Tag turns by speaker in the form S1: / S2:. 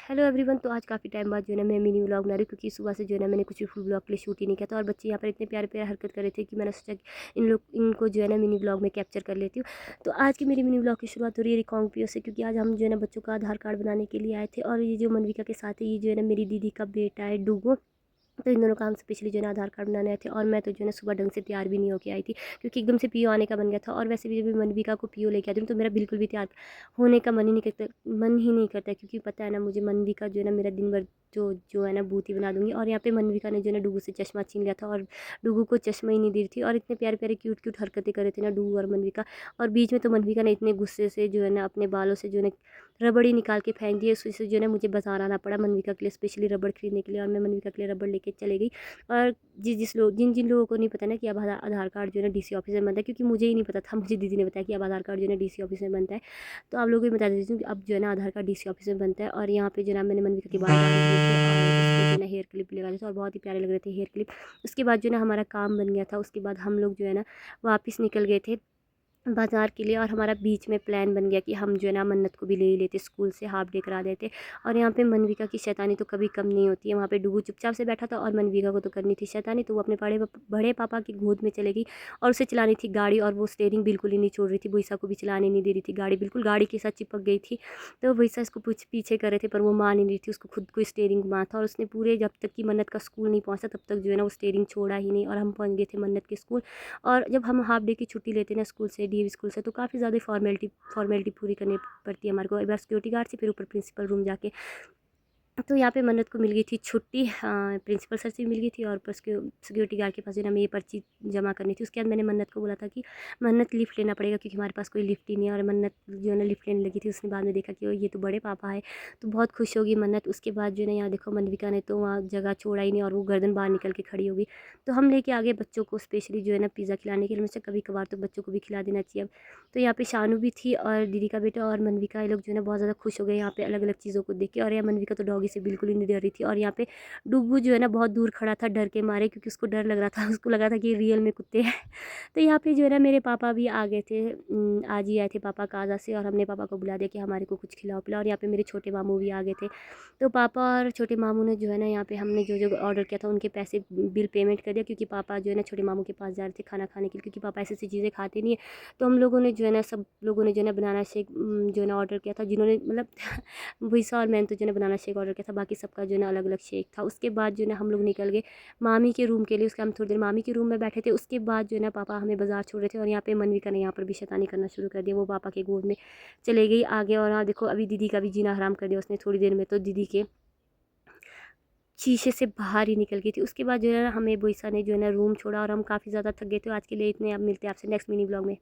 S1: Hello everyone. तो आज काफ़ी टाइम बाद जो है ना मैं मिनी व्लॉग बना रही हूँ, क्योंकि सुबह से जो है ना मैंने कुछ भी फुल व्लॉग के लिए शूट ही नहीं किया था। और बच्चे यहाँ पर इतने प्यारे प्यारे हरकत कर रहे थे कि मैंने सोचा कि इनको जो है ना मिनी व्लॉग में कैप्चर कर लेती हूँ। तो आज की मेरी मिनी व्लॉग की शुरुआत हो रही है रिकॉन्ग से, क्योंकि आज हम जो है ना बच्चों का आधार कार्ड बनाने के लिए आए थे। और ये जो मनविका के साथ है, ये जो है ना मेरी दीदी का बेटा है डूगो। तो इन दोनों का हम स्पेशली जो है ना आधार कार्ड बनाने आए थे। और मैं तो जो है ना सुबह ढंग से तैयार भी नहीं होके आई थी, क्योंकि एकदम से पीओ आने का बन गया था। और वैसे भी जब मनविका को पीओ लेके आती हूँ तो मेरा बिल्कुल भी तैयार होने का मन ही नहीं करता, क्योंकि पता है ना मुझे मनविका जो है ना मेरा दिन भर जो जो है ना बूती बना दूंगी। और यहाँ पे मनविका ने जो है ना डूगू से चश्मा छीन लिया था, और डूगू को चश्मा ही नहीं दी थी। और इतने प्यारे प्यारे क्यूट क्यूट हरकतें कर रहे थे ना डूगू और मनविका। और बीच में तो मनविका ने इतने गुस्से से जो है ना अपने बालों से जो है ना रबड़ ही निकाल के फेंक दिए। उससे जो है ना मुझे बाजार आना पड़ा मनविका के लिए स्पेशली रबड़ खरीदने के लिए। और मैं मनविका के लिए रबड़ लेके चले गई। और जिन जिन लोगों को नहीं पता ना कि अब आधार कार्ड जो है ना डीसी ऑफिस में बनता है, क्योंकि मुझे ही नहीं पता था, मुझे दीदी ने बताया कि अब आधार कार्ड जो है ना डीसी ऑफिस में बनता है। तो आप लोगों को बता देती हूँ कि अब जो है ना आधार कार्ड डीसी ऑफिस में बनता है। और यहाँ पे जो है ना मैंने मनविका के बाल काट दिए थे, और उसके जो है ना हेयर क्लिप भी लगा दिए थे, और बहुत ही प्यारे लग रहे थे हेयर क्लिप। उसके बाद जो है ना हमारा काम बन गया था। उसके बाद हम लोग जो है ना वापस निकल गए थे बाज़ार के लिए। और हमारा बीच में प्लान बन गया कि हम जो है ना मन्नत को भी ले ही लेते, स्कूल से हाफ डे करा देते। और यहाँ पे मनविका की शैतानी तो कभी कम नहीं होती है। वहाँ पे डुगू चुपचाप से बैठा था, और मनविका को तो करनी थी शैतानी, तो वो अपने बड़े पापा की गोद में चले गई। और उसे चलानी थी गाड़ी, और वो स्टेयरिंग बिल्कुल ही नहीं छोड़ रही थी। बुइसा को भी चलाने नहीं दे रही थी गाड़ी, बिल्कुल गाड़ी के साथ चिपक गई थी। तो बुइसा इसको पीछे कर रहे थे, पर वो मान ही नहीं थी, उसको खुद को स्टेयरिंग घुमा था। और उसने पूरे जब तक कि मन्नत का स्कूल नहीं पहुँचा तब तक जो है ना वो स्टेयरिंग छोड़ा ही नहीं। और हम पहुँच गए थे मन्नत के स्कूल। और जब हम हाफ डे की छुट्टी लेते हैं ना स्कूल से, डीएवी स्कूल से, तो काफ़ी ज़्यादा फॉर्मेलिटी पूरी करनी पड़ती है हमारे को। एक बार सिक्योरिटी गार्ड से, फिर ऊपर प्रिंसिपल रूम जाके। तो यहाँ पे मन्नत को मिल गई थी छुट्टी, हाँ प्रिंसिपल सर से मिल गई थी। और प्लस के सिक्योरिटी गार्ड के पास जो है ना हमें ये पर्ची जमा करनी थी। उसके बाद मैंने मन्नत को बोला था कि मन्नत लिफ्ट लेना पड़ेगा, क्योंकि हमारे पास कोई लिफ्ट ही नहीं है। और मन्नत जो है ना लिफ्ट लेने लगी थी। उसने बाद में देखा कि ये तो बड़े पापा है, तो बहुत खुश होगी मन्नत। उसके बाद जो है ना यहाँ देखो मनविका ने तो वहाँ जगह छोड़ा ही नहीं, और वो गर्दन बाहर निकल के खड़ी होगी। तो हम लेके आगे बच्चों को स्पेशली जो है ना पिज़्ज़ा खिलाने के लिए। मुझसे कभी कभार तो बच्चों को भी खिला देना चाहिए। अब तो यहाँ पे शानू भी थी, और दीदी का बेटा और मनविका, ये लोग जो है ना बहुत ज़्यादा खुश हो गए यहाँ पे अलग अलग चीज़ों को देख के। और यहाँ मनविका तो डॉगी से बिल्कुल ही नहीं डर रही थी। और यहाँ पे डुगू जो है ना बहुत दूर खड़ा था डर के मारे, क्योंकि उसको डर लग रहा था, उसको लगा था कि रियल में कुत्ते हैं। तो यहाँ पे जो है ना मेरे पापा भी आ गए थे, आज ही आए थे पापा काजा से। और हमने पापा को बुला दिया कि हमारे को कुछ खिलाओ पिलाओ। और यहाँ पे मेरे छोटे मामू भी आ गए थे। तो पापा और छोटे मामू ने जो है ना यहाँ पे हमने जो जो ऑर्डर किया था उनके पैसे बिल पेमेंट कर दिया, क्योंकि पापा जो है ना छोटे मामू के पास जा रहे थे खाना खाने के लिए, क्योंकि पापा ऐसी ऐसी चीज़ें खाते नहीं है। तो हम लोगों ने जो है ना सब लोगों ने जो है ना बनाना शेक जो है ना ऑर्डर किया था, जिन्होंने मतलब वैसा। और मैंने तो जो है ना बनाना शेक ऑर्डर किया था, बाकी सबका जो है ना अलग अलग शेक था। उसके बाद जो है ना हम लोग निकल गए मामी के रूम के लिए। उसके हम थोड़ी देर मामी के रूम में बैठे थे। उसके बाद जो है ना पापा हमें बाज़ार छोड़ रहे थे। और यहाँ पे मनविका ने यहाँ पर भी शैतानी करना शुरू कर दिया, वो पापा के गोद में चले गई आगे। और हाँ देखो अभी दीदी का भी जीना हराम कर दिया उसने थोड़ी देर में, तो दीदी के शीशे से बाहर ही निकल गई थी। उसके बाद जो है ना हमें बोईसा ने जो है ना रूम छोड़ा, और हम काफ़ी ज़्यादा थक गए थे। आज के लिए इतने, अब मिलते हैं आपसे नेक्स्ट मिनी ब्लॉग में।